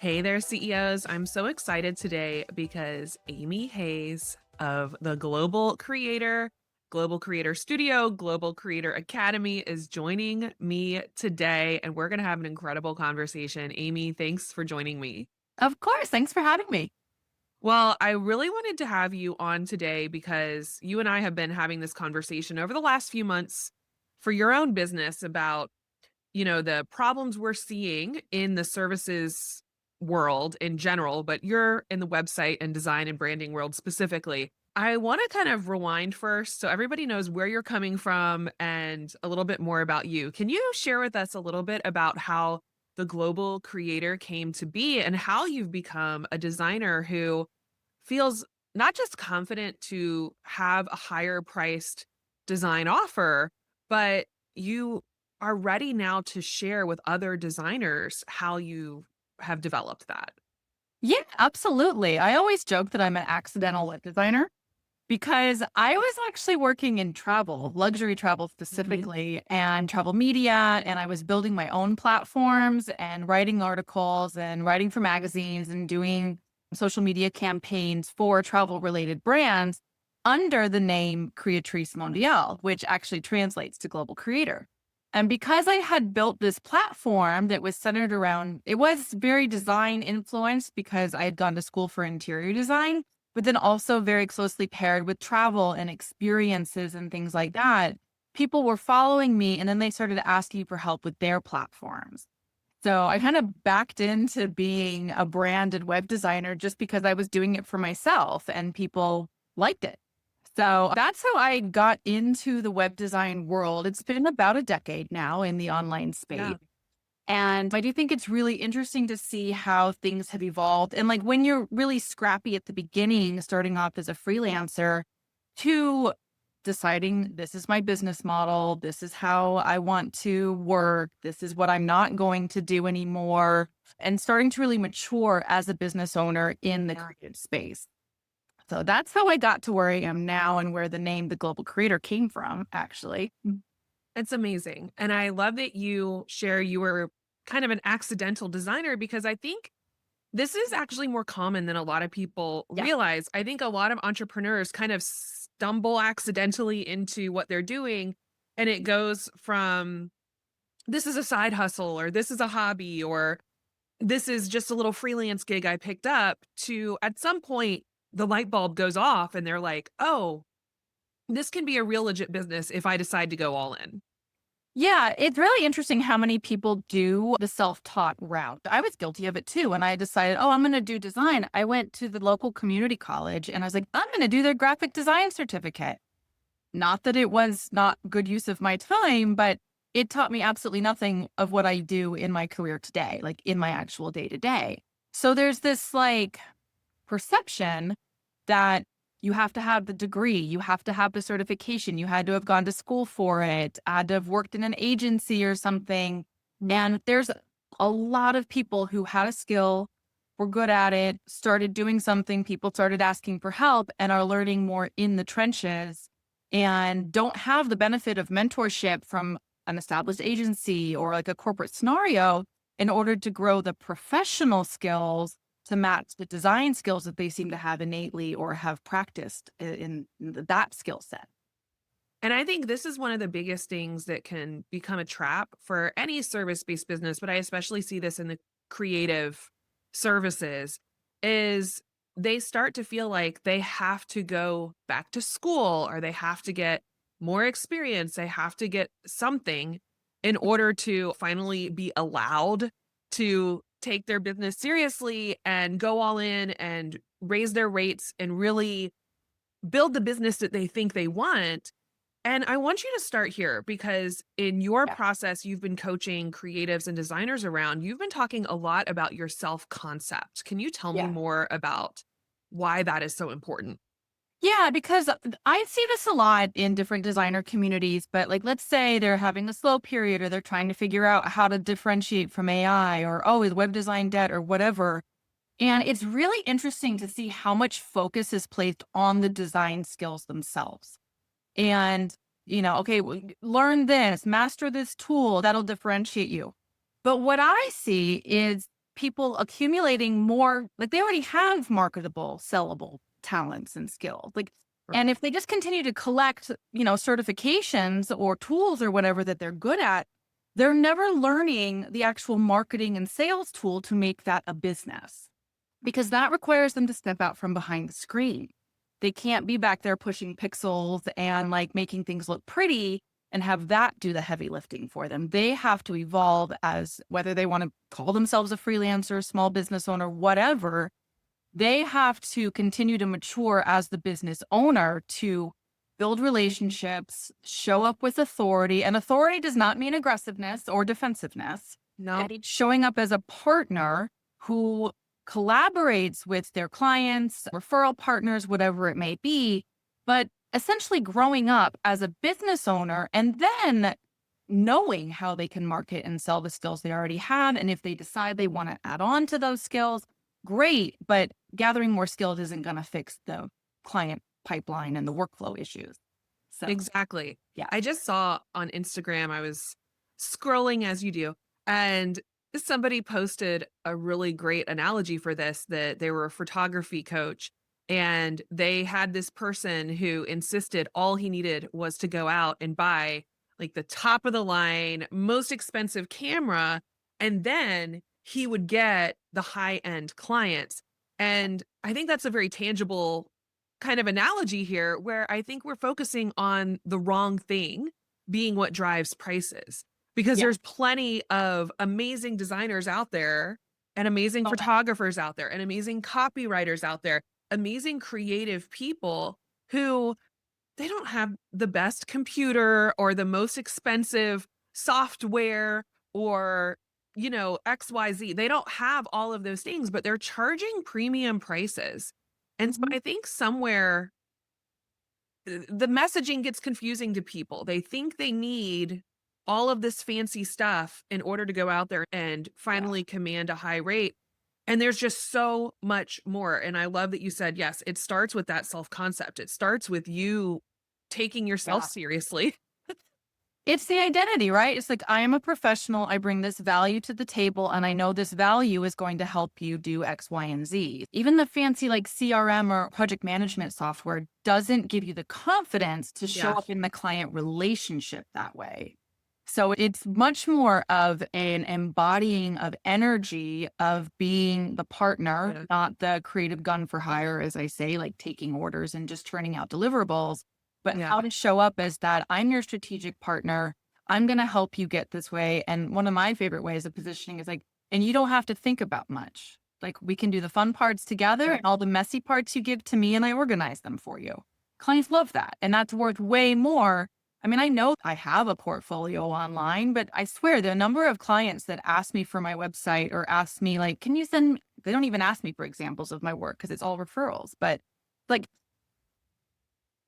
Hey there, CEOs. I'm so excited today because Amy Hayes of the Global Creator Studio, Global Creator Academy is joining me today, and we're going to have an incredible conversation. Amy, thanks for joining me. Of course. Thanks for having me. Well, I really wanted to have you on today because you and I have been having this conversation over the last few months for your own business about the problems we're seeing in the services world in general, but you're in the website and design and branding world specifically. I want to kind of rewind first so everybody knows where you're coming from and a little bit more about you. Can you share with us a little bit about how the global creator came to be and how you've become a designer who feels not just confident to have a higher priced design offer, but you are ready now to share with other designers how you have developed that. Yeah, absolutely. I always joke that I'm an accidental web designer because I was actually working in travel, luxury travel Mhm. specifically, and travel media. And I was building my own platforms and writing articles and writing for magazines and doing social media campaigns for travel related brands under the name Creatrice Mondiale, which actually translates to global creator. And because I had built this platform that was centered around, it was very design influenced because I had gone to school for interior design, but then also very closely paired with travel and experiences and things like that. People were following me and then they started asking for help with their platforms. So I kind of backed into being a branded web designer just because I was doing it for myself and people liked it. So that's how I got into the web design world. It's been about a decade now in the online space. Yeah. And I do think it's really interesting to see how things have evolved. And like when you're really scrappy at the beginning, starting off as a freelancer, to deciding this is my business model, this is how I want to work, this is what I'm not going to do anymore, and starting to really mature as a business owner in the creative space. So that's how I got to where I am now and where the name The Global Creator came from, actually. It's amazing. And I love that you share you were kind of an accidental designer because I think this is actually more common than a lot of people Yeah. realize. I think a lot of entrepreneurs kind of stumble accidentally into what they're doing, and it goes from this is a side hustle or this is a hobby or this is just a little freelance gig I picked up to at some point the light bulb goes off and they're like, "Oh, this can be a real legit business if I decide to go all in." Yeah, it's really interesting how many people do the self-taught route. I was guilty of it too. When I decided, oh, I'm going to do design, I went to the local community college and I was like, I'm going to do their graphic design certificate. Not that it was not good use of my time, but it taught me absolutely nothing of what I do in my career today, like in my actual day to day. So there's this like perception that you have to have the degree, you have to have the certification, you had to have gone to school for it, had to have worked in an agency or something. And there's a lot of people who had a skill, were good at it, started doing something, people started asking for help and are learning more in the trenches and don't have the benefit of mentorship from an established agency or like a corporate scenario in order to grow the professional skills to match the design skills that they seem to have innately or have practiced in that skill set. And I think this is one of the biggest things that can become a trap for any service-based business, but I especially see this in the creative services, is they start to feel like they have to go back to school or they have to get more experience, they have to get something in order to finally be allowed to take their business seriously and go all in and raise their rates and really build the business that they think they want. And I want you to start here because in your Yeah. process, you've been coaching creatives and designers around. You've been talking a lot about your self concept. Can you tell me Yeah. more about why that is so important? Yeah, because I see this a lot in different designer communities, but like let's say they're having a slow period or they're trying to figure out how to differentiate from AI or oh, is web design dead or whatever. And it's really interesting to see how much focus is placed on the design skills themselves. And, okay, learn this, master this tool that'll differentiate you. But what I see is people accumulating more, like they already have marketable, sellable talents and skills. Like, and if they just continue to collect, certifications or tools or whatever that they're good at, they're never learning the actual marketing and sales tool to make that a business because that requires them to step out from behind the screen. They can't be back there pushing pixels and like making things look pretty and have that do the heavy lifting for them. They have to evolve as whether they want to call themselves a freelancer, small business owner, whatever. They have to continue to mature as the business owner to build relationships, show up with authority. And authority does not mean aggressiveness or defensiveness. No. It means showing up as a partner who collaborates with their clients, referral partners, whatever it may be, but essentially growing up as a business owner and then knowing how they can market and sell the skills they already have. And if they decide they want to add on to those skills, great. But gathering more skills isn't going to fix the client pipeline and the workflow issues. So, Exactly. yeah. I just saw on Instagram, I was scrolling as you do, and somebody posted a really great analogy for this, that they were a photography coach and they had this person who insisted all he needed was to go out and buy like the top of the line, most expensive camera, and then he would get the high end clients. And I think that's a very tangible kind of analogy here where I think we're focusing on the wrong thing being what drives prices because Yeah. there's plenty of amazing designers out there and amazing Oh, photographers out there and amazing copywriters out there, amazing creative people who they don't have the best computer or the most expensive software or XYZ. They don't have all of those things, but they're charging premium prices. And so mhm. I think somewhere the messaging gets confusing to people. They think they need all of this fancy stuff in order to go out there and Yeah. finally command a high rate. And there's just so much more. And I love that you said, yes, it starts with that self concept. It starts with you taking yourself Yeah. seriously. It's the identity, right? It's like, I am a professional. I bring this value to the table, and I know this value is going to help you do X, Y, and Z. Even the fancy like CRM or project management software doesn't give you the confidence to show Yeah. up in the client relationship that way. So it's much more of an embodying of energy of being the partner, Yeah. not the creative gun for hire, as I say, like taking orders and just turning out deliverables, but Yeah. how to show up as that I'm your strategic partner. I'm going to help you get this way. And one of my favorite ways of positioning is like, and you don't have to think about much. Like we can do the fun parts together and all the messy parts you give to me and I organize them for you. Clients love that. And that's worth way more. I mean, I know I have a portfolio online, but I swear the number of clients that ask me for my website or ask me like, can you send, they don't even ask me for examples of my work because it's all referrals, but like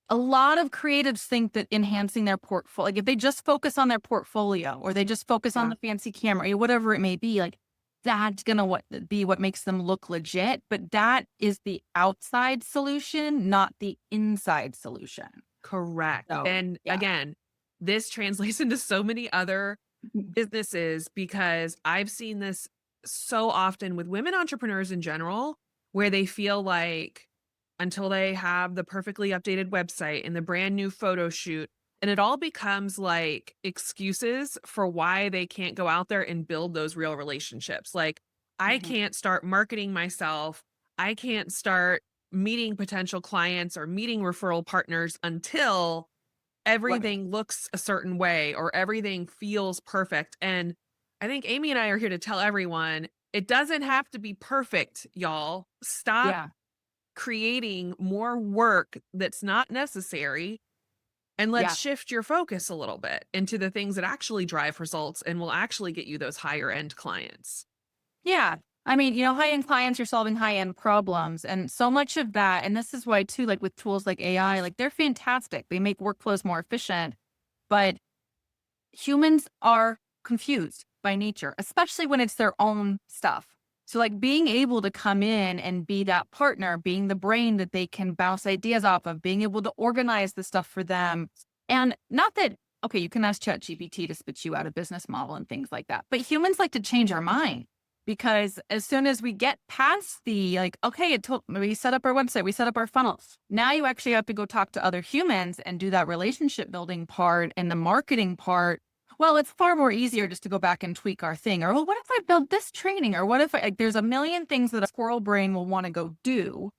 a lot of creatives think that enhancing their portfolio, like if they just focus on their portfolio or they just focus on Yeah. the fancy camera or whatever it may be, like that's going to be what makes them look legit. But that is the outside solution, not the inside solution. Correct. So, And yeah. again, this translates into so many other businesses because I've seen this so often with women entrepreneurs in general, where they feel like until they have the perfectly updated website and the brand new photo shoot, and it all becomes like excuses for why they can't go out there and build those real relationships. Like, I Mhm. can't start marketing myself. I can't start meeting potential clients or meeting referral partners until Right. everything looks a certain way or everything feels perfect. And I think Amy and I are here to tell everyone it doesn't have to be perfect, y'all. Stop Yeah. creating more work that's not necessary and let's Yeah. shift your focus a little bit into the things that actually drive results and will actually get you those higher end clients. Yeah. I mean, high-end clients, you're solving high-end problems. And so much of that, and this is why too, like with tools like AI, like they're fantastic. They make workflows more efficient, but humans are confused by nature, especially when it's their own stuff. So like being able to come in and be that partner, being the brain that they can bounce ideas off of, being able to organize the stuff for them. And not that, okay, you can ask ChatGPT to spit you out a business model and things like that, but humans like to change our mind. Because as soon as we get past the like, okay, we set up our website, we set up our funnels. Now you actually have to go talk to other humans and do that relationship building part and the marketing part. Well, it's far more easier just to go back and tweak our thing. Or, well, what if I build this training? Or what if I, like, there's a million things that a squirrel brain will want to go do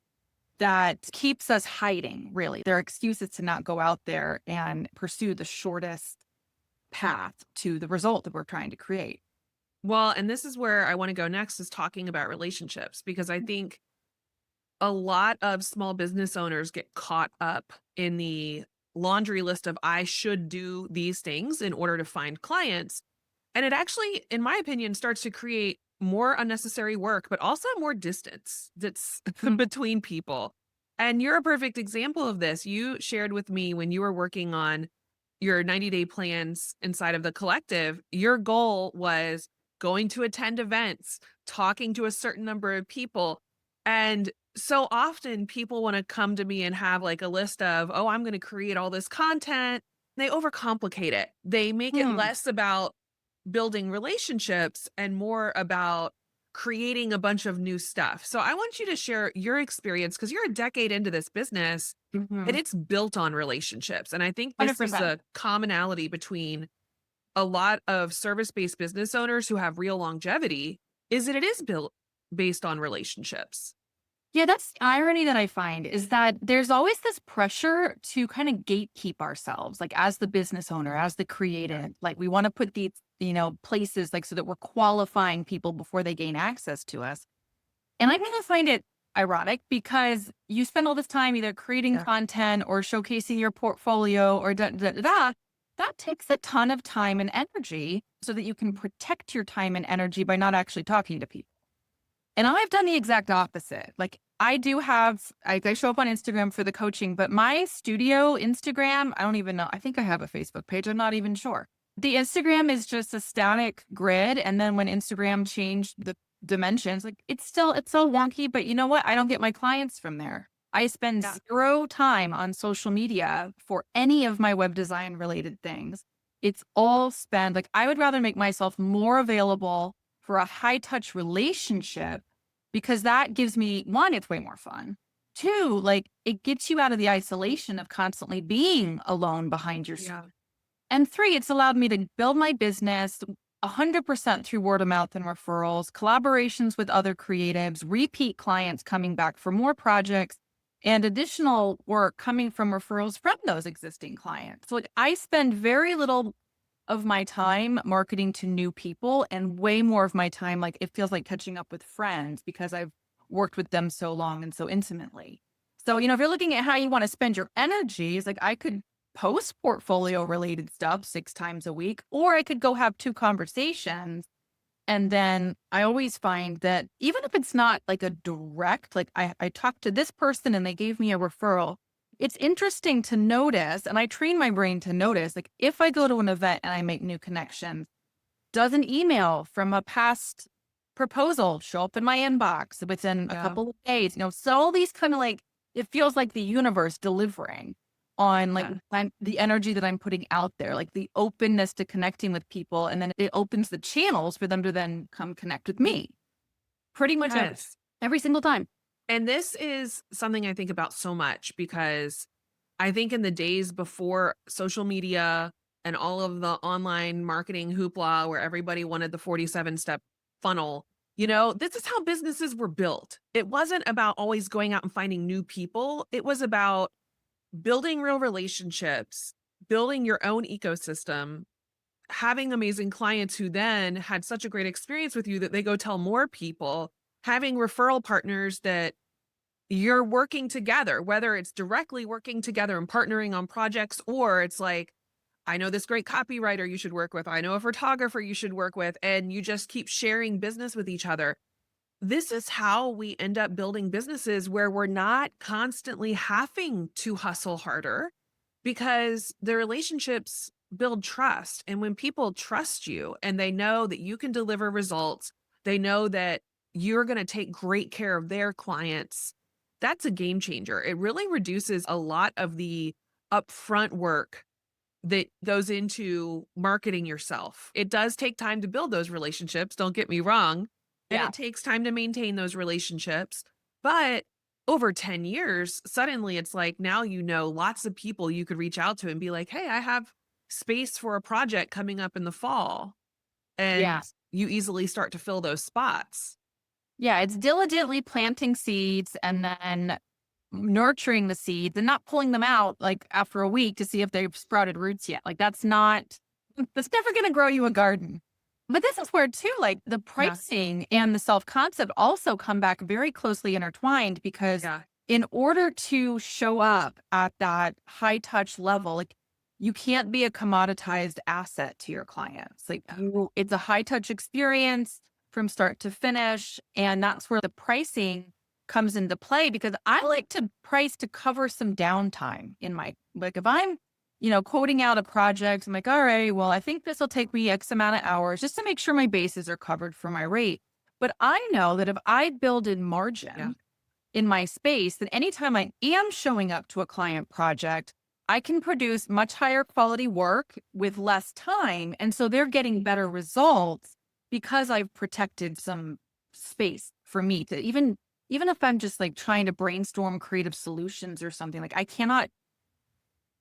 that keeps us hiding, really. There are excuses to not go out there and pursue the shortest path to the result that we're trying to create. Well, and this is where I want to go next is talking about relationships because I think a lot of small business owners get caught up in the laundry list of I should do these things in order to find clients. And it actually, in my opinion, starts to create more unnecessary work, but also more distance that's Mhm. between people. And you're a perfect example of this. You shared with me when you were working on your 90-day plans inside of the collective, your goal was going to attend events, talking to a certain number of people. And so often people want to come to me and have like a list of, oh, I'm going to create all this content. They overcomplicate it. They make it Hmm. less about building relationships and more about creating a bunch of new stuff. So I want you to share your experience because you're a decade into this business and Mhm. it's built on relationships. And I think this is 100%. a commonality between a lot of service-based business owners who have real longevity is that it is built based on relationships. Yeah, that's the irony that I find is that there's always this pressure to kind of gatekeep ourselves, like as the business owner, as the creative. Like we want to put these, places like so that we're qualifying people before they gain access to us. And I kind of find it ironic because you spend all this time either creating Yeah. content or showcasing your portfolio or da da da da. That takes a ton of time and energy so that you can protect your time and energy by not actually talking to people. And I've done the exact opposite. Like I do have, I show up on Instagram for the coaching, but my studio Instagram, I don't even know. I think I have a Facebook page. I'm not even sure. The Instagram is just a static grid. And then when Instagram changed the dimensions, like it's so wonky, but you know what? I don't get my clients from there. I spend Yeah. zero time on social media for any of my web design related things. It's all spent like I would rather make myself more available for a high touch relationship because that gives me one, it's way more fun. Two, like it gets you out of the isolation of constantly being alone behind your Yeah. and three, it's allowed me to build my business 100% through word of mouth and referrals, collaborations with other creatives, repeat clients coming back for more projects, and additional work coming from referrals from those existing clients. So like I spend very little of my time marketing to new people and way more of my time like it feels like catching up with friends because I've worked with them so long and so intimately. So, if you're looking at how you want to spend your energy, it's like I could post portfolio related stuff 6 times a week, or I could go have 2 conversations. And then I always find that even if it's not like a direct, like I talked to this person and they gave me a referral, it's interesting to notice, and I train my brain to notice, like if I go to an event and I make new connections, does an email from a past proposal show up in my inbox within a Yeah. couple of days? So all these kind of like, it feels like the universe delivering on like Yeah. the energy that I'm putting out there, like the openness to connecting with people. And then it opens the channels for them to then come connect with me pretty much Yes. every single time. And this is something I think about so much because I think in the days before social media and all of the online marketing hoopla where everybody wanted the 47-step funnel, this is how businesses were built. It wasn't about always going out and finding new people. It was about building real relationships, building your own ecosystem, having amazing clients who then had such a great experience with you that they go tell more people, having referral partners that you're working together, whether it's directly working together and partnering on projects, or it's like, I know this great copywriter you should work with. I know a photographer you should work with. And you just keep sharing business with each other. This is how we end up building businesses where we're not constantly having to hustle harder because the relationships build trust. And when people trust you and they know that you can deliver results, they know that you're going to take great care of their clients. That's a game changer. It really reduces a lot of the upfront work that goes into marketing yourself. It does take time to build those relationships, don't get me wrong, and Yeah. it takes time to maintain those relationships. But over 10 years, suddenly it's like now you know lots of people you could reach out to and be like, "Hey, I have space for a project coming up in the fall." Yeah. And you easily start to fill those spots. Yeah. It's diligently planting seeds and then nurturing the seeds and not pulling them out like after a week to see if they've sprouted roots yet. Like that's never going to grow you a garden. But this is where too, like the Yeah. pricing and the self concept also come back very closely intertwined because Yeah. in order to show up at that high touch level, like you can't be a commoditized asset to your clients. Like Yeah. it's a high touch experience from start to finish. And that's where the pricing comes into play because I like to price to cover some downtime in my, like if I'm, quoting out a project, I'm like, all right, well, I think this will take me X amount of hours just to make sure my bases are covered for my rate. But I know that if I build in Yeah. margin in my space, then anytime I am showing up to a client project, I can produce much higher quality work with less time. And so they're getting better results because I've protected some space for me to even if I'm just like trying to brainstorm creative solutions or something, like I cannot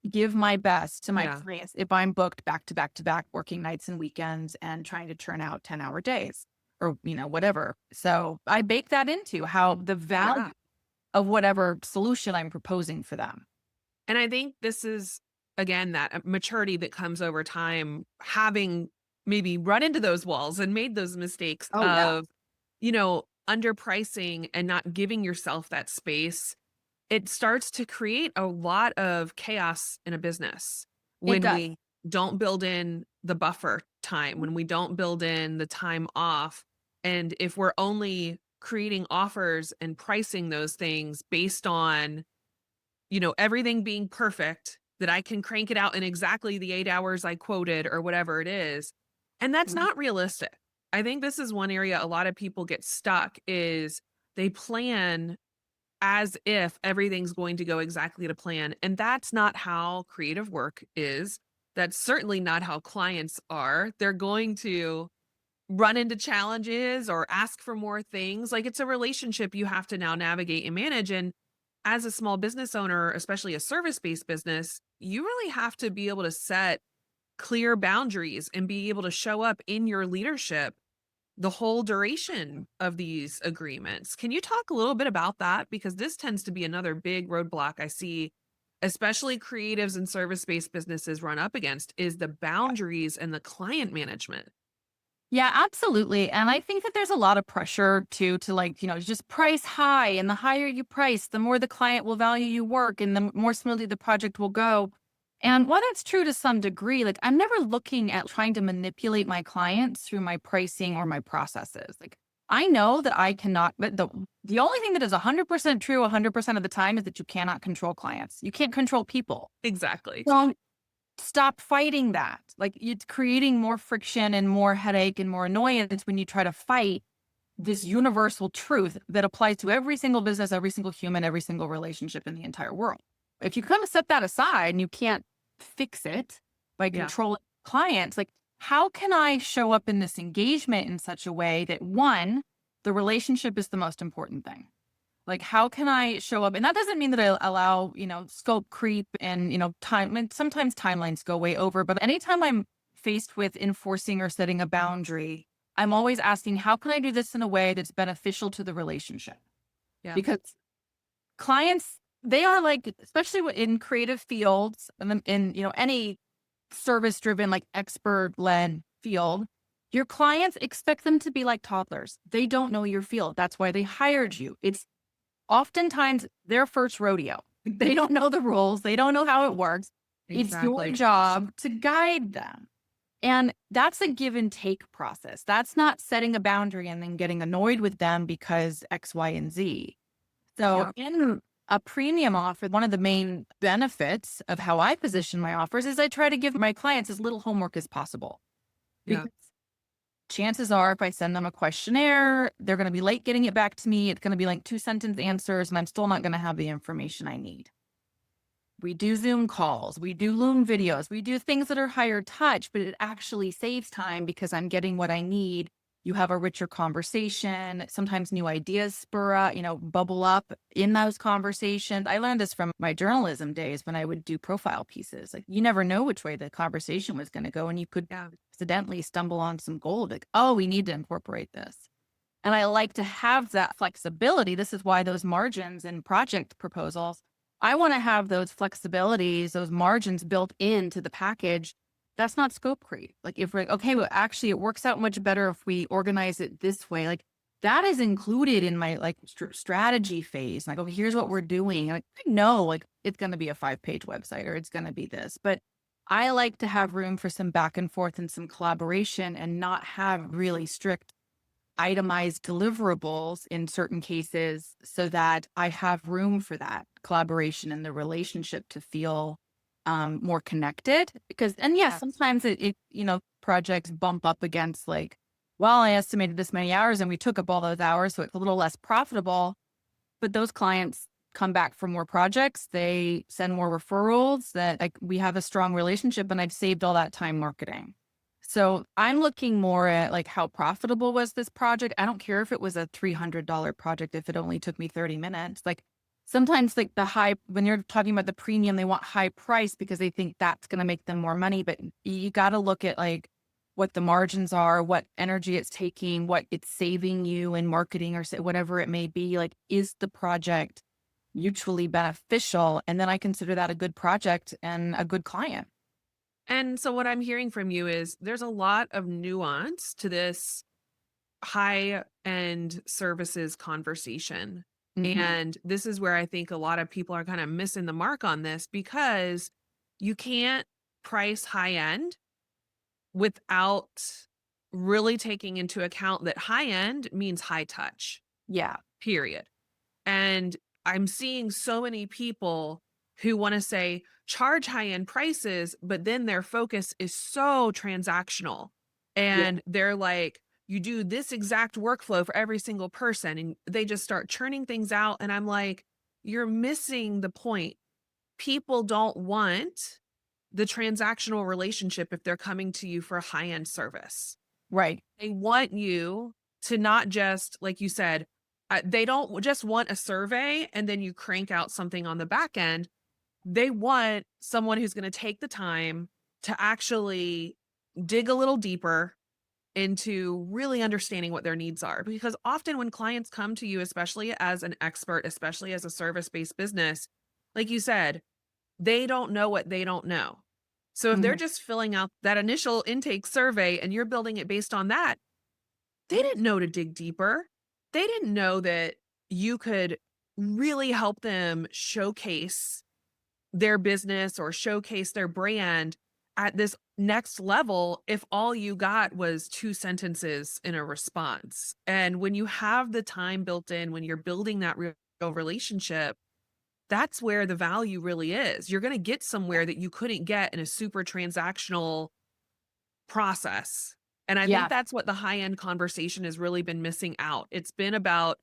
give my best to my Yeah. clients if I'm booked back to back to back, working nights and weekends and trying to churn out 10-hour days or, whatever. So I bake that into how the value Yeah. of whatever solution I'm proposing for them. And I think this is, again, that maturity that comes over time, having maybe run into those walls and made those mistakes Oh, yeah. of, underpricing and not giving yourself that space. It starts to create a lot of chaos in a business It when does. we don't build in the buffer time, when we don't build in the time off. And if we're only creating offers and pricing those things based on everything being perfect, that I can crank it out in exactly the 8 hours I quoted or whatever it is. And that's Mhm. not realistic. I think this is one area a lot of people get stuck is they plan as if everything's going to go exactly to plan, and that's not how creative work is. That's certainly not how clients are. They're going to run into challenges or ask for more things. Like, it's a relationship you have to now navigate and manage, and as a small business owner, especially a service-based business, you really have to be able to set clear boundaries and be able to show up in your leadership the whole duration of these agreements. Can you talk a little bit about that? Because this tends to be another big roadblock I see, especially creatives and service-based businesses run up against is the boundaries and the client management. Yeah, absolutely. And I think that there's a lot of pressure to like, just price high. And the higher you price, the more the client will value your work and the more smoothly the project will go. And while that's true to some degree, like I'm never looking at trying to manipulate my clients through my pricing or my processes. Like I know that I cannot, but the only thing that is 100% true 100% of the time is that you cannot control clients. You can't control people. Exactly. So stop fighting that. Like it's creating more friction and more headache and more annoyance when you try to fight this universal truth that applies to every single business, every single human, every single relationship in the entire world. If you kind of set that aside and you can't fix it by Yeah. controlling clients, like how can I show up in this engagement in such a way that one, the relationship is the most important thing? Like, how can I show up? And that doesn't mean that I allow, scope creep and, time. And sometimes timelines go way over, but anytime I'm faced with enforcing or setting a boundary, I'm always asking, how can I do this in a way that's beneficial to the relationship? Yeah. Because clients, they are like, especially in creative fields and in, any service driven, like expert led field, your clients expect them to be like toddlers. They don't know your field. That's why they hired you. It's oftentimes their first rodeo. They don't know the rules. They don't know how it works. It's your Exactly. job to guide them. And that's a give and take process. That's not setting a boundary and then getting annoyed with them because X, Y, and Z. So Yeah. in a premium offer, one of the main benefits of how I position my offers is I try to give my clients as little homework as possible. Yeah. Chances are, if I send them a questionnaire, they're going to be late getting it back to me. It's going to be like 2 sentence answers, and I'm still not going to have the information I need. We do Zoom calls, we do Loom videos, we do things that are higher touch, but it actually saves time because I'm getting what I need You have a richer conversation. Sometimes new ideas spur up, bubble up in those conversations. I learned this from my journalism days when I would do profile pieces. Like you never know which way the conversation was going to go. And you could Yeah. accidentally stumble on some gold. Like, oh, we need to incorporate this. And I like to have that flexibility. This is why those margins in project proposals, I want to have those flexibilities, those margins built into the package. That's not scope creep. Like if we're like, okay, well, actually it works out much better if we organize it this way. Like that is included in my like strategy phase. Like, okay, here's what we're doing. Like, I know like it's going to be a 5-page website or it's going to be this, but I like to have room for some back and forth and some collaboration and not have really strict itemized deliverables in certain cases so that I have room for that collaboration and the relationship to feel more connected. Because, and yes, Yes. sometimes projects bump up against like, well, I estimated this many hours and we took up all those hours. So it's a little less profitable. But those clients come back for more projects. They send more referrals that like we have a strong relationship and I've saved all that time marketing. So I'm looking more at like how profitable was this project? I don't care if it was a $300 project, if it only took me 30 minutes. Like sometimes like when you're talking about the premium, they want high price because they think that's going to make them more money. But you got to look at like what the margins are, what energy it's taking, what it's saving you in marketing or whatever it may be. Like, is the project mutually beneficial? And then I consider that a good project and a good client. And so what I'm hearing from you is there's a lot of nuance to this high end services conversation. Hmm. And this is where I think a lot of people are kind of missing the mark on this because you can't price high end without really taking into account that high end means high touch, Yeah. period. And I'm seeing so many people who want to say charge high end prices, but then their focus is so transactional. Yeah. And they're like, you do this exact workflow for every single person. And they just start churning things out. And I'm like, you're missing the point. People don't want the transactional relationship if they're coming to you for a high end service. Right. They want you to not just, like you said, they don't just want a survey and then you crank out something on the back end. They want someone who's going to take the time to actually dig a little deeper into really understanding what their needs are. Because often when clients come to you, especially as an expert, especially as a service based business, like you said, they don't know what they don't know. So if they're Mhm. just filling out that initial intake survey and you're building it based on that, they didn't know to dig deeper. They didn't know that you could really help them showcase their business or showcase their brand at this next level if all you got was 2 sentences in a response. And when you have the time built in, when you're building that real relationship, that's where the value really is. You're gonna get somewhere that you couldn't get in a super transactional process. And I think Yeah. that's what the high-end conversation has really been missing out. It's been about,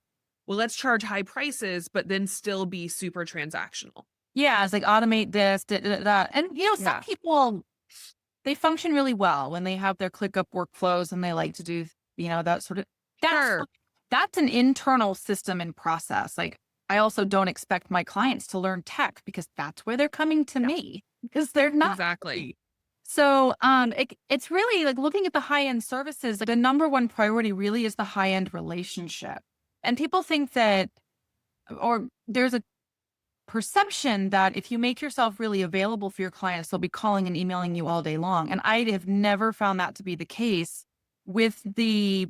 well, let's charge high prices, but then still be super transactional. Yeah. It's like automate this, that. And, some Yeah. people, they function really well when they have their ClickUp workflows and they like to do, that sort of, that's, Sure. that's an internal system and process. Like, I also don't expect my clients to learn tech because that's where they're coming to Yeah. me because they're not. Exactly. So, it's really like looking at the high end services, like the number one priority really is the high end relationship. And people think that, or there's a perception that if you make yourself really available for your clients, they'll be calling and emailing you all day long. And I have never found that to be the case with the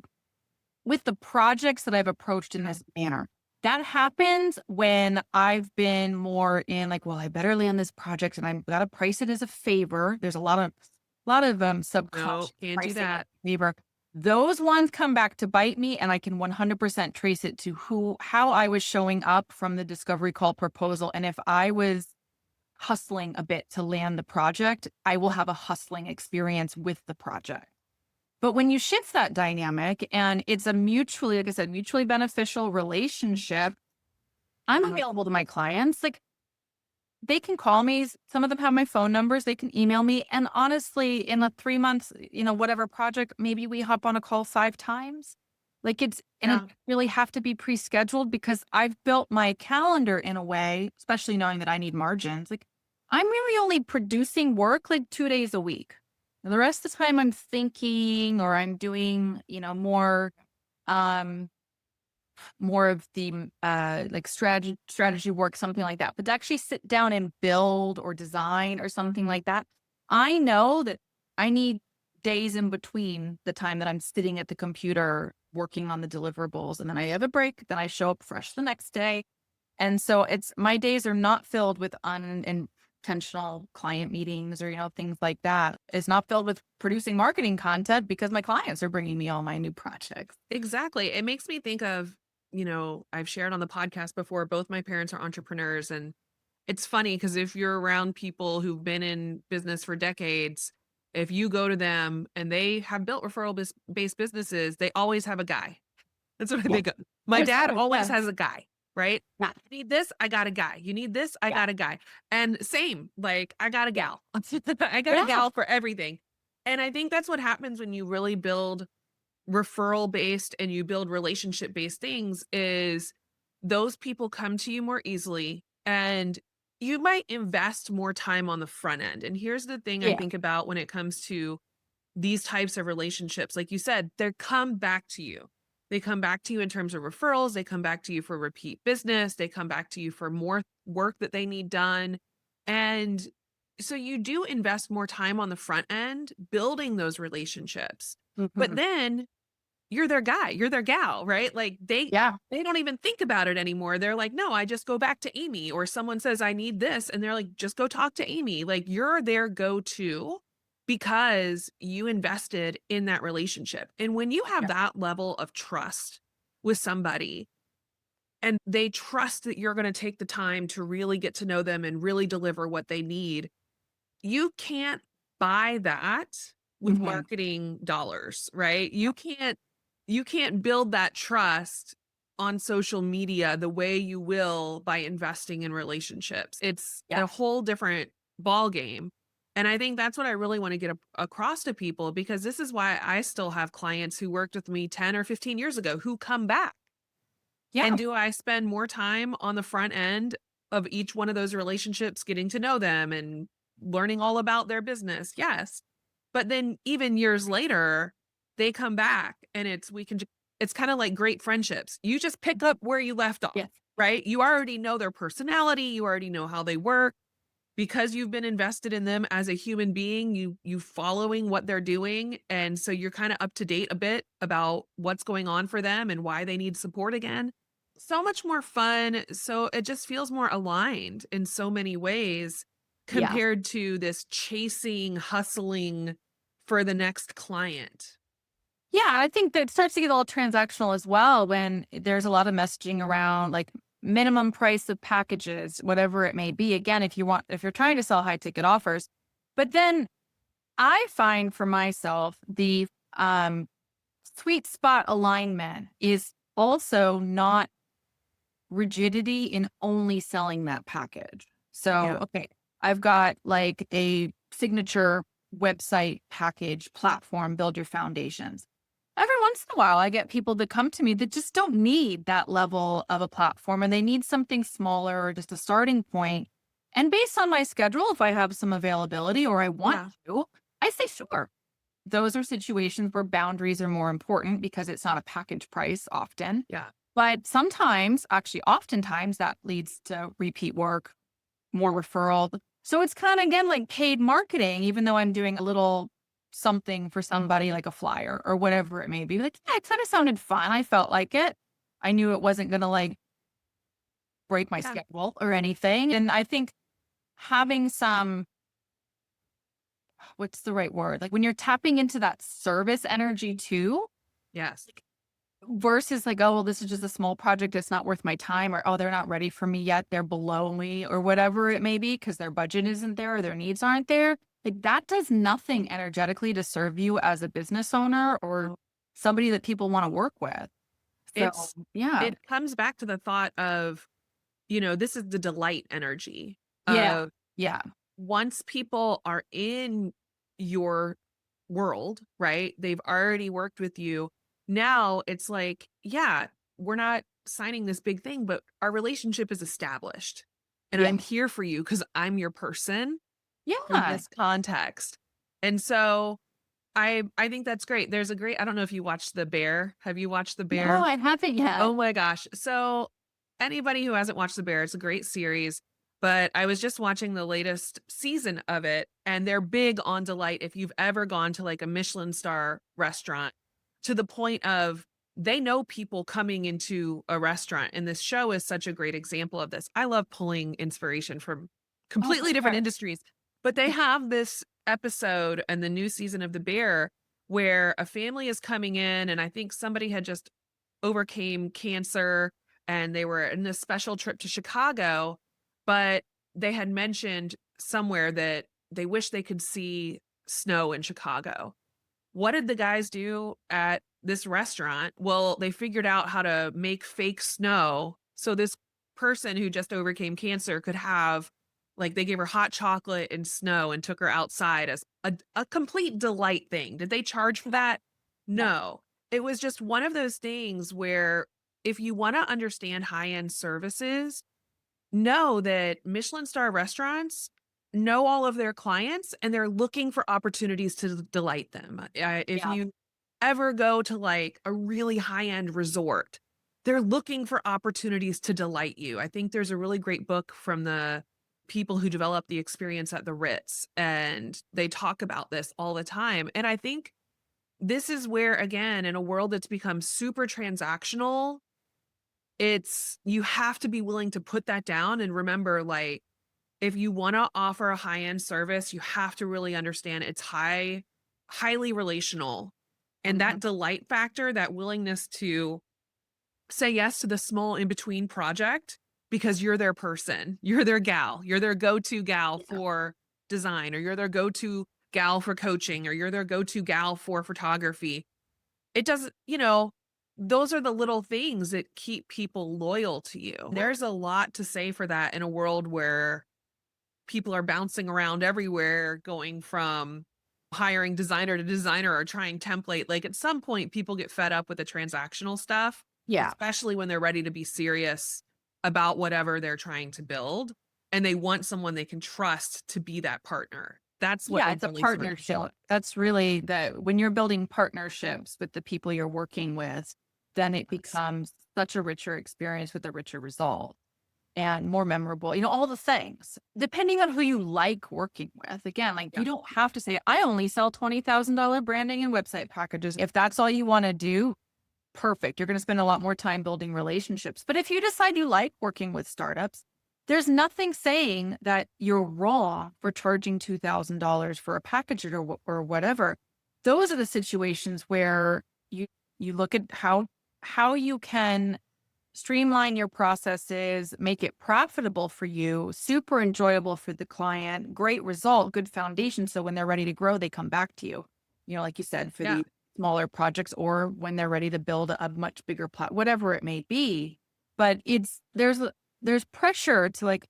projects that I've approached in Yeah. this manner. That happens when I've been more in like, well, I better land this project and I've got to price it as a favor. There's a lot of No, subconscious can't do pricing as that. a favor. Those ones come back to bite me, and I can 100% trace it to how I was showing up from the discovery call proposal. And if I was hustling a bit to land the project, I will have a hustling experience with the project. But when you shift that dynamic and it's a mutually, like I said, mutually beneficial relationship, I'm available to my clients. Like they can call me. Some of them have my phone numbers. They can email me. And honestly, in the 3 months, whatever project, maybe we hop on a call 5 times. And it Yeah. really have to be pre-scheduled because I've built my calendar in a way, especially knowing that I need margins. Like I'm really only producing work like 2 days a week. And the rest of the time I'm thinking or I'm doing, um, more of the like strategy work, something like that. But to actually sit down and build or design or something like that, I know that I need days in between the time that I'm sitting at the computer working on the deliverables, and then I have a break. Then I show up fresh the next day, and so it's my days are not filled with unintentional client meetings or things like that. It's not filled with producing marketing content because my clients are bringing me all my new projects. Exactly. It makes me think of, I've shared on the podcast before, both my parents are entrepreneurs. And it's funny because if you're around people who've been in business for decades, if you go to them and they have built based businesses, they always have a guy. That's what I Yeah. think of. My There's dad always always yeah. has a guy, right? Yeah. You need this, I got a guy. You need this, I Yeah. got a guy. And same, like I got a Yeah. gal. I got a Yeah. gal for everything. And I think that's what happens when you really build referral based and you build relationship based things is those people come to you more easily and you might invest more time on the front end. And here's the thing I Yeah. think about when it comes to these types of relationships. Like you said, they come back to you. They come back to you in terms of referrals, they come back to you for repeat business, they come back to you for more work that they need done. And so you do invest more time on the front end building those relationships. But Mhm. then you're their guy, you're their gal, right? Like Yeah. they don't even think about it anymore. They're like, "No, I just go back to Amy," or someone says, "I need this," and they're like, "Just go talk to Amy." Like you're their go-to because you invested in that relationship. And when you have Yeah. that level of trust with somebody and they trust that you're going to take the time to really get to know them and really deliver what they need, you can't buy that with Mhm. marketing dollars, right? You can't build that trust on social media the way you will by investing in relationships. It's Yeah. a whole different ball game. And I think that's what I really want to get across to people because this is why I still have clients who worked with me 10 or 15 years ago who come back. Yeah. And do I spend more time on the front end of each one of those relationships, getting to know them and learning all about their business? Yes. But then even years later, they come back and it's kind of like great friendships. You just pick up where you left off, Yes. right? You already know their personality, you already know how they work because you've been invested in them as a human being, you following what they're doing and so you're kind of up to date a bit about what's going on for them and why they need support again. So much more fun, so it just feels more aligned in so many ways Yeah. compared to this chasing, hustling for the next client. Yeah, I think that it starts to get a little transactional as well when there's a lot of messaging around like minimum price of packages, whatever it may be. Again, if you're trying to sell high ticket offers, but then I find for myself the um, sweet spot alignment is also not rigidity in only selling that package. So, Yeah. okay, I've got like a signature website package platform, build your foundations. Every once in a while, I get people that come to me that just don't need that level of a platform and they need something smaller or just a starting point. And based on my schedule, if I have some availability or I want Yeah. to, I say sure. Those are situations where boundaries are more important because it's not a package price often. Yeah. But sometimes, actually, oftentimes, that leads to repeat work, more referral. So it's kind of again like paid marketing, even though I'm doing a little something for somebody like a flyer or whatever it may be. Like, yeah, it kind of sounded fun. I felt like it. I knew it wasn't going to like break my Yeah. schedule or anything. And I think having some, what's the right word? Like when you're tapping into that service energy too, Yes. versus like, oh, well, this is just a small project. It's not worth my time. Or, oh, they're not ready for me yet. They're below me or whatever it may be because their budget isn't there or their needs aren't there. Like that does nothing energetically to serve you as a business owner or somebody that people want to work with. So, It's yeah. it comes back to the thought of, this is the delight energy Yeah. Yeah. Once people are in your world, right? They've already worked with you. Now it's like, yeah, we're not signing this big thing, but our relationship is established. And Yeah. I'm here for you because I'm your person in Yeah. this context. And so I think that's great. There's a great I don't know if you watched The Bear. Have you watched The No, Bear? I haven't yet. Oh my gosh. So, anybody who hasn't watched The Bear, it's a great series, but I was just watching the latest season of it, and they're big on delight. If you've ever gone to like a Michelin star restaurant, to the point of they know people coming into a restaurant, and this show is such a great example of this. I love pulling inspiration from Oh, for completely different sure. industries, but they have this episode and the new season of The Bear where a family is coming in, and I think somebody had just overcame cancer and they were in this special trip to Chicago, but they had mentioned somewhere that they wish they could see snow in Chicago. What did the guys do at this restaurant? Well, they figured out how to make fake snow so this person who just overcame cancer could have like they gave her hot chocolate and snow and took her outside as a complete delight thing. Did they charge for that? No. No. It was just one of those things where if you want to understand high-end services, know that Michelin star restaurants know all of their clients and they're looking for opportunities to delight them. If Yeah. you ever go to like a really high end resort, they're looking for opportunities to delight you. I think there's a really great book from the people who developed the experience at the Ritz, and they talk about this all the time. And I think this is where, again, in a world that's become super transactional, it's you have to be willing to put that down and remember, like, if you wanna offer a high-end service, you have to really understand it's highly relational, and Mhm. that delight factor, that willingness to say yes to the small in-between project because you're their person, you're their gal, you're their go-to gal Yeah. for design, or you're their go-to gal for coaching, or you're their go-to gal for photography. It doesn't those are the little things that keep people loyal to you. There's a lot to say for that in a world where people are bouncing around everywhere, going from hiring designer to designer or trying template. Like at some point, people get fed up with the transactional stuff, Yeah. especially when they're ready to be serious about whatever they're trying to build. And they want someone they can trust to be that partner. That's what Yeah, a it's a really smart partnership. That's really when you're building partnerships with the people you're working with, then it does. becomes such a richer experience with a richer result and more memorable, all the things. Depending on who you like working with. Again, like Yeah. you don't have to say, I only sell $20,000 branding and website packages. If that's all you want to do, perfect. You're going to spend a lot more time building relationships. But if you decide you like working with startups, there's nothing saying that you're raw for charging $2,000 for a package or whatever. Those are the situations where you look at how you can streamline your processes, make it profitable for you, super enjoyable for the client, great result, good foundation. So when they're ready to grow, they come back to you. Like you said, for Yeah. the smaller projects or when they're ready to build a much bigger whatever it may be. But there's pressure to like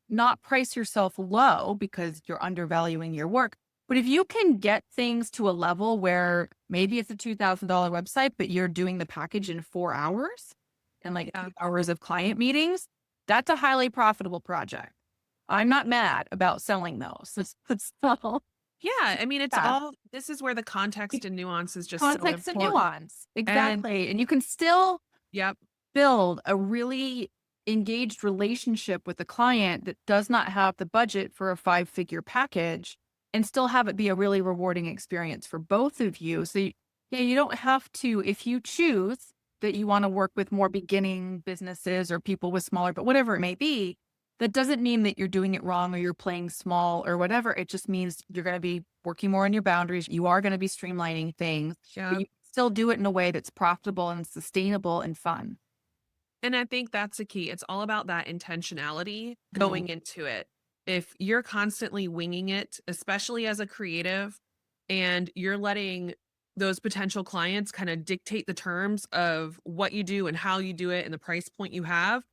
not price yourself low because you're undervaluing your work. But if you can get things to a level where maybe it's a $2,000 website, but you're doing the package in 4 hours and like Yeah. 2 hours of client meetings, that's a highly profitable project. I'm not mad about selling those. So, Yeah. I mean, it's yeah, all this is where the context and nuance is just so context and important. nuance. And Exactly. And you can still yep. build a really engaged relationship with a client that does not have the budget for a 5-figure package and still have it be a really rewarding experience for both of you. So, yeah, you don't have to, if you choose that you want to work with more beginning businesses or people with smaller, but whatever it may be, that doesn't mean that you're doing it wrong or you're playing small or whatever. It just means you're going to be working more on your boundaries. You are going to be streamlining things, but Yep. you still do it in a way that's profitable and sustainable and fun. And I think that's the key. It's all about that intentionality Mhm. going into it. If you're constantly winging it, especially as a creative, and you're letting those potential clients kind of dictate the terms of what you do and how you do it and the price point you have,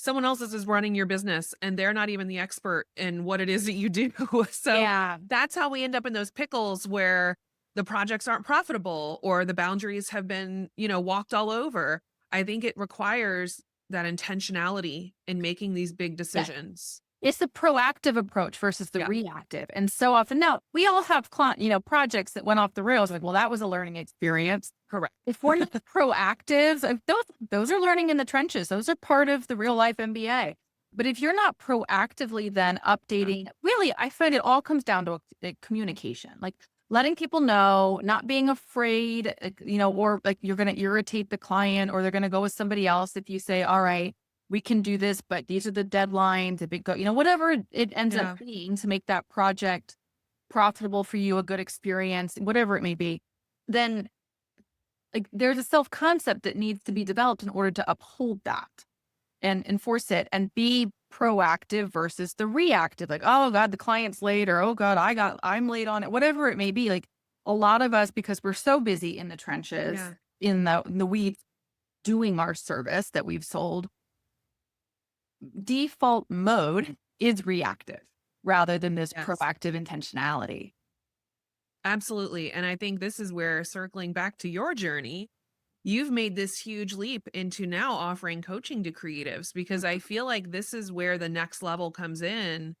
someone else is running your business and they're not even the expert in what it is that you do. So Yeah. that's how we end up in those pickles where the projects aren't profitable or the boundaries have been, walked all over. I think it requires that intentionality in making these big Yeah. decisions. It's the proactive approach versus the Yeah, reactive. And so often now we all have projects that went off the rails. Like, well, that was a learning experience. correct. If we're not proactive, those are learning in the trenches. Those are part of the real life MBA. But if you're not proactively then Yeah, updating, really, I find it all comes down to communication, like letting people know, not being afraid, or like you're going to irritate the client or they're going to go with somebody else if you say, all right, we can do this, but these are the deadlines, if it go, whatever it ends up yeah, being to make that project profitable for you, a good experience, whatever it may be, then like there's a self concept that needs to be developed in order to uphold that and enforce it and be proactive versus the reactive. Like, oh God, the client's late, or oh God, I'm late on it, whatever it may be. Like a lot of us, because we're so busy in the trenches, yeah. in the weeds, doing our service that we've sold, default mode is reactive rather than this Yes. proactive intentionality. Absolutely. And I think this is where, circling back to your journey, you've made this huge leap into now offering coaching to creatives, because I feel like this is where the next level comes in.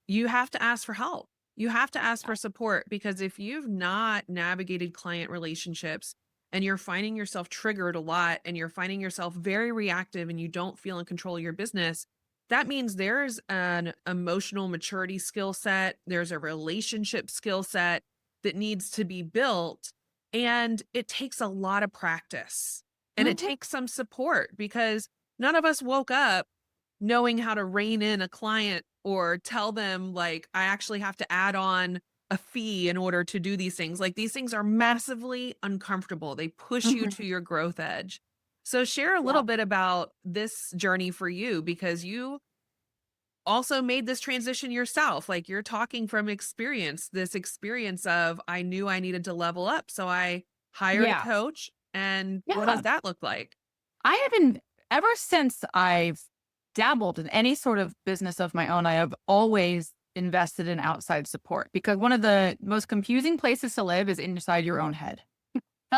You have to ask for help. You have to ask for support, because if you've not navigated client relationships and you're finding yourself triggered a lot and you're finding yourself very reactive and you don't feel in control of your business, that means there's an emotional maturity skill set, there's a relationship skill set that needs to be built. And it takes a lot of practice and it Mhm. takes some support, because none of us woke up knowing how to rein in a client or tell them, like, I actually have to add on a fee in order to do these things. Like, these things are massively uncomfortable. They push you to Mhm. your growth edge. So share a Yeah. little bit about this journey for you, because you also made this transition yourself. Like, you're talking from experience, this experience of, I knew I needed to level up, so I hired a Yeah. coach. And what does Yeah. that look like? I haven't, ever since I've dabbled in any sort of business of my own, I have always invested in outside support because one of the most confusing places to live is inside your own head.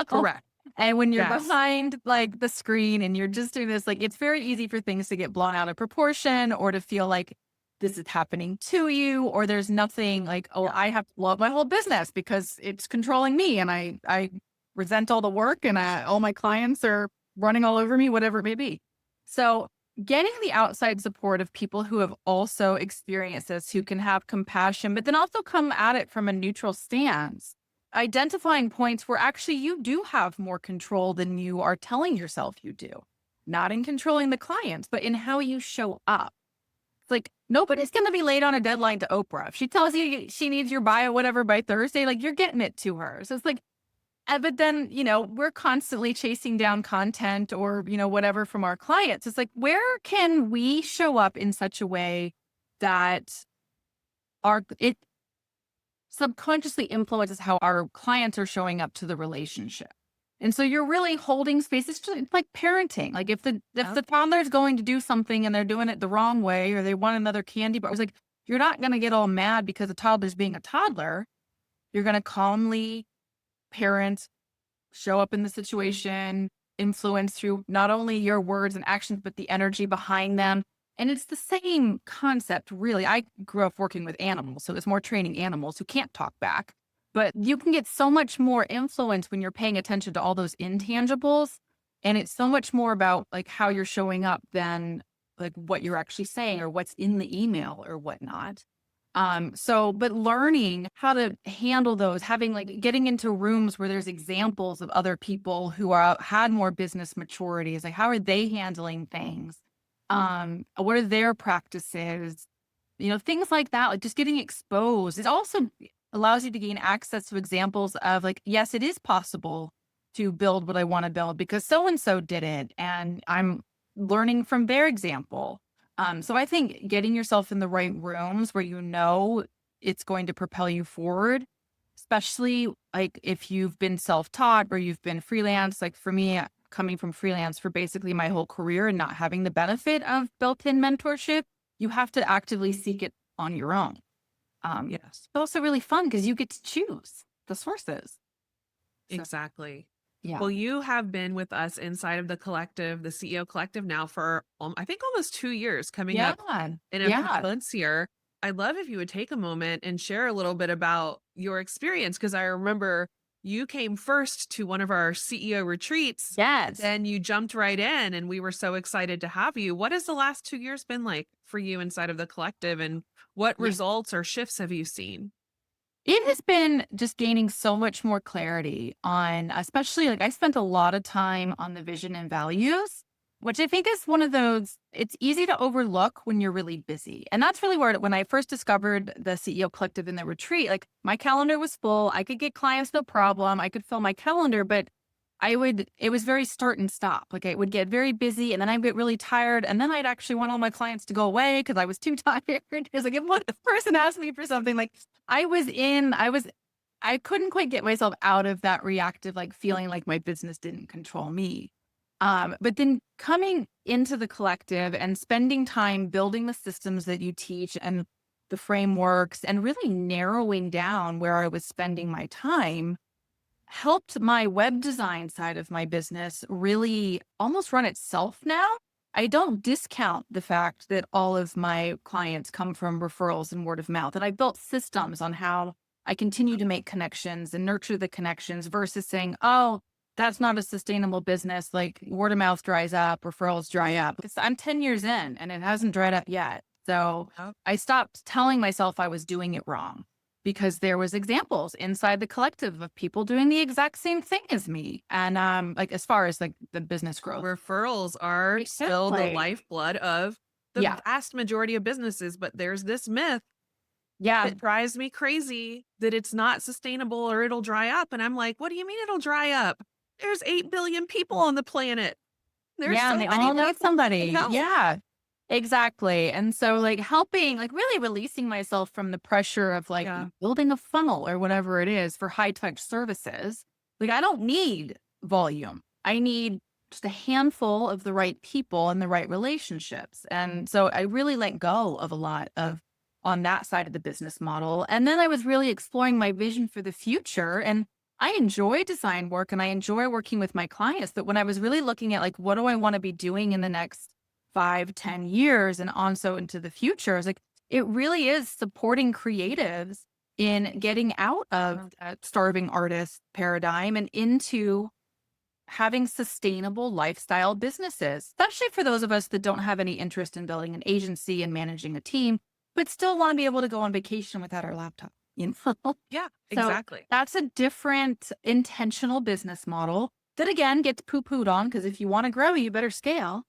Correct. And when you're Yes. behind like the screen and you're just doing this, like it's very easy for things to get blown out of proportion or to feel like this is happening to you, or there's nothing like, oh, Yeah. I have to blow up my whole business because it's controlling me and I resent all the work and all my clients are running all over me, whatever it may be. So getting the outside support of people who have also experienced this, who can have compassion, but then also come at it from a neutral stance, identifying points where actually you do have more control than you are telling yourself you do. Not in controlling the clients, but in how you show up. It's like nobody's going to be late on a deadline to Oprah. If she tells you she needs your bio, whatever, by Thursday, like you're getting it to her. So it's like, but then, we're constantly chasing down content or, whatever from our clients. It's like, where can we show up in such a way that it subconsciously influences how our clients are showing up to the relationship. And so you're really holding space. It's like parenting. Like if the toddler's going to do something and they're doing it the wrong way or they want another candy bar, it's like you're not going to get all mad because the toddler's being a toddler. You're going to calmly parent, show up in the situation, influence through not only your words and actions, but the energy behind them. And it's the same concept, really. I grew up working with animals, so it's more training animals who can't talk back. But you can get so much more influence when you're paying attention to all those intangibles. And it's so much more about like how you're showing up than like what you're actually saying or what's in the email or whatnot. But learning how to handle those, having like getting into rooms where there's examples of other people who had more business maturity is like, how are they handling things? What are their practices? Things like that, like just getting exposed. It also allows you to gain access to examples of like, yes, it is possible to build what I want to build because so and so did it. And I'm learning from their example. So I think getting yourself in the right rooms where it's going to propel you forward, especially like if you've been self-taught or you've been freelance. Like for me, coming from freelance for basically my whole career and not having the benefit of built-in mentorship, you have to actively seek it on your own. Yes. It's also really fun because you get to choose the sources. So Exactly. yeah. Well, you have been with us inside of the collective, the CEO collective now for, I think almost 2 years coming Yeah. up in a few Yeah. months here. I'd love if you would take a moment and share a little bit about your experience because I remember you came first to one of our CEO retreats, Yes. then you jumped right in and we were so excited to have you. What has the last 2 years been like for you inside of the collective and what Yeah. results or shifts have you seen? It has been just gaining so much more clarity on, especially like I spent a lot of time on the vision and values, which I think is one of those, it's easy to overlook when you're really busy. And that's really where, when I first discovered the CEO collective in the retreat, like my calendar was full. I could get clients, no problem. I could fill my calendar, but it was very start and stop. Like I would get very busy and then I'd get really tired. And then I'd actually want all my clients to go away because I was too tired. It's like if one person asked me for something, like I couldn't quite get myself out of that reactive, like feeling like my business didn't control me. But then coming into the collective and spending time building the systems that you teach and the frameworks and really narrowing down where I was spending my time helped my web design side of my business really almost run itself now. I don't discount the fact that all of my clients come from referrals and word of mouth. And I built systems on how I continue to make connections and nurture the connections versus saying, oh, that's not a sustainable business. Like word of mouth dries up, referrals dry up. Because I'm 10 years in and it hasn't dried up yet. So Yep. I stopped telling myself I was doing it wrong because there was examples inside the collective of people doing the exact same thing as me. And like as far as like the business growth. Referrals are still the Exactly. lifeblood of the Yeah. vast majority of businesses, but there's this myth Yeah. that drives me crazy that it's not sustainable or it'll dry up. And I'm like, what do you mean it'll dry up? There's 8 billion people on the planet. There's Yeah. And so they many all know people that can somebody. help. Yeah. Exactly. And so like helping, like really releasing myself from the pressure of like Yeah. building a funnel or whatever it is for high touch services. Like I don't need volume. I need just a handful of the right people and the right relationships. And so I really let go of a lot of on that side of the business model. And then I was really exploring my vision for the future. And I enjoy design work and I enjoy working with my clients. But when I was really looking at like, what do I want to be doing in the next 5, 10 years and on so into the future. I was like, it really is supporting creatives in getting out of that starving artist paradigm and into having sustainable lifestyle businesses, especially for those of us that don't have any interest in building an agency and managing a team, but still want to be able to go on vacation without our laptop. You know? Yeah, So exactly. that's a different intentional business model that again gets poo-pooed on because if you want to grow, you better scale.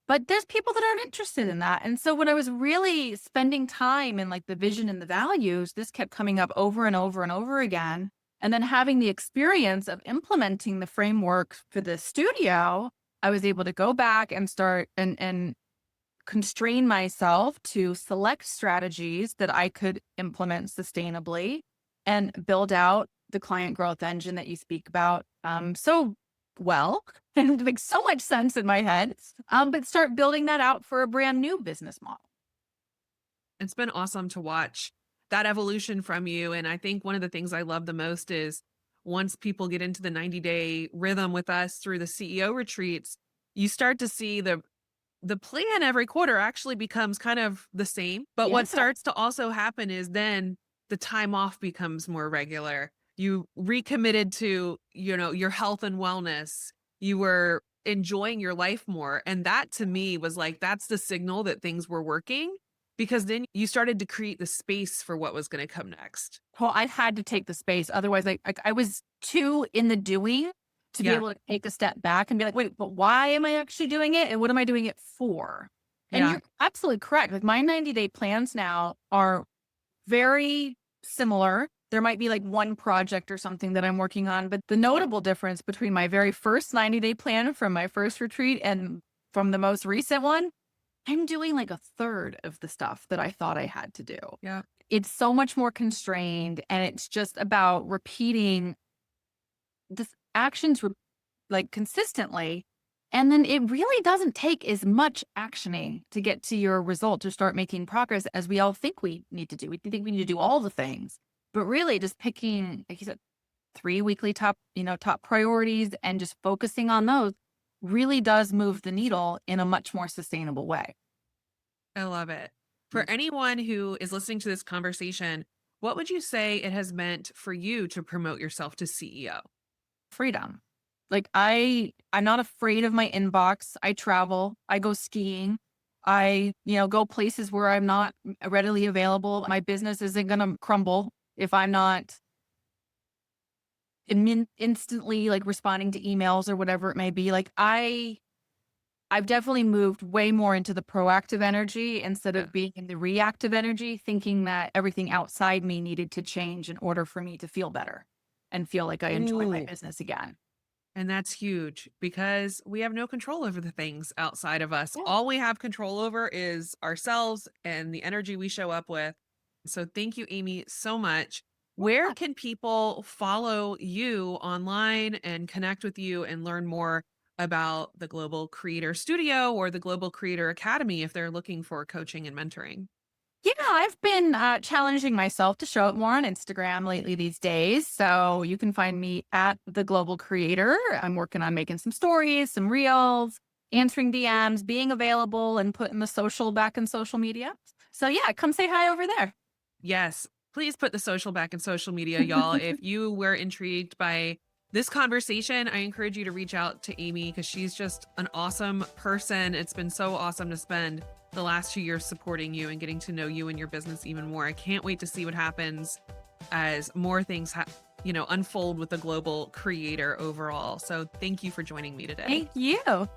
But there's people that aren't interested in that. And so when I was really spending time in like the vision and the values, this kept coming up over and over and over again. And then having the experience of implementing the framework for the studio, I was able to go back and start and constrain myself to select strategies that I could implement sustainably and build out the client growth engine that you speak about so well and makes so much sense in my head. But start building that out for a brand new business model. It's been awesome to watch that evolution from you. And I think one of the things I love the most is once people get into the 90-day rhythm with us through the CEO retreats, you start to see the plan every quarter actually becomes kind of the same. But Yeah. what starts to also happen is then the time off becomes more regular. You recommitted to, your health and wellness. You were enjoying your life more. And that to me was like, that's the signal that things were working because then you started to create the space for what was going to come next. Well, I had to take the space. Otherwise, I was too in the doing to be Yeah. able to take a step back and be like, wait, but why am I actually doing it? And what am I doing it for? And Yeah. you're absolutely correct. Like my 90-day plans now are very similar. There might be like one project or something that I'm working on, but the notable difference between my very first 90-day plan from my first retreat and from the most recent one, I'm doing like a third of the stuff that I thought I had to do. Yeah. It's so much more constrained and it's just about repeating this actions like consistently. And then it really doesn't take as much actioning to get to your result, to start making progress as we all think we need to do. We think we need to do all the things, but really just picking, like you said, 3 weekly top priorities and just focusing on those really does move the needle in a much more sustainable way. I love it. For Mm. anyone who is listening to this conversation, what would you say it has meant for you to promote yourself to CEO? Freedom. Like I'm not afraid of my inbox. I travel, I go skiing. Go places where I'm not readily available. My business isn't going to crumble if I'm not instantly like responding to emails or whatever it may be. I've definitely moved way more into the proactive energy instead Yeah. of being in the reactive energy, thinking that everything outside me needed to change in order for me to feel better and feel like I enjoy my Ooh, business again. and that's huge because we have no control over the things outside of us. Yeah. All we have control over is ourselves and the energy we show up with. So thank you, Amy, so much. Where Yeah. can people follow you online and connect with you and learn more about the Global Creator Studio or the Global Creator Academy if they're looking for coaching and mentoring? Yeah, I've been challenging myself to show up more on Instagram lately these days. So you can find me at the Global Creator. I'm working on making some stories, some reels, answering DMs, being available, and putting the social back in social media. So yeah, come say hi over there. Yes. Please put the social back in social media, y'all. If you were intrigued by this conversation, I encourage you to reach out to Amy because she's just an awesome person. It's been so awesome to spend the last 2 years supporting you and getting to know you and your business even more. I can't wait to see what happens as more things, unfold with the global creator overall. So thank you for joining me today. Thank you.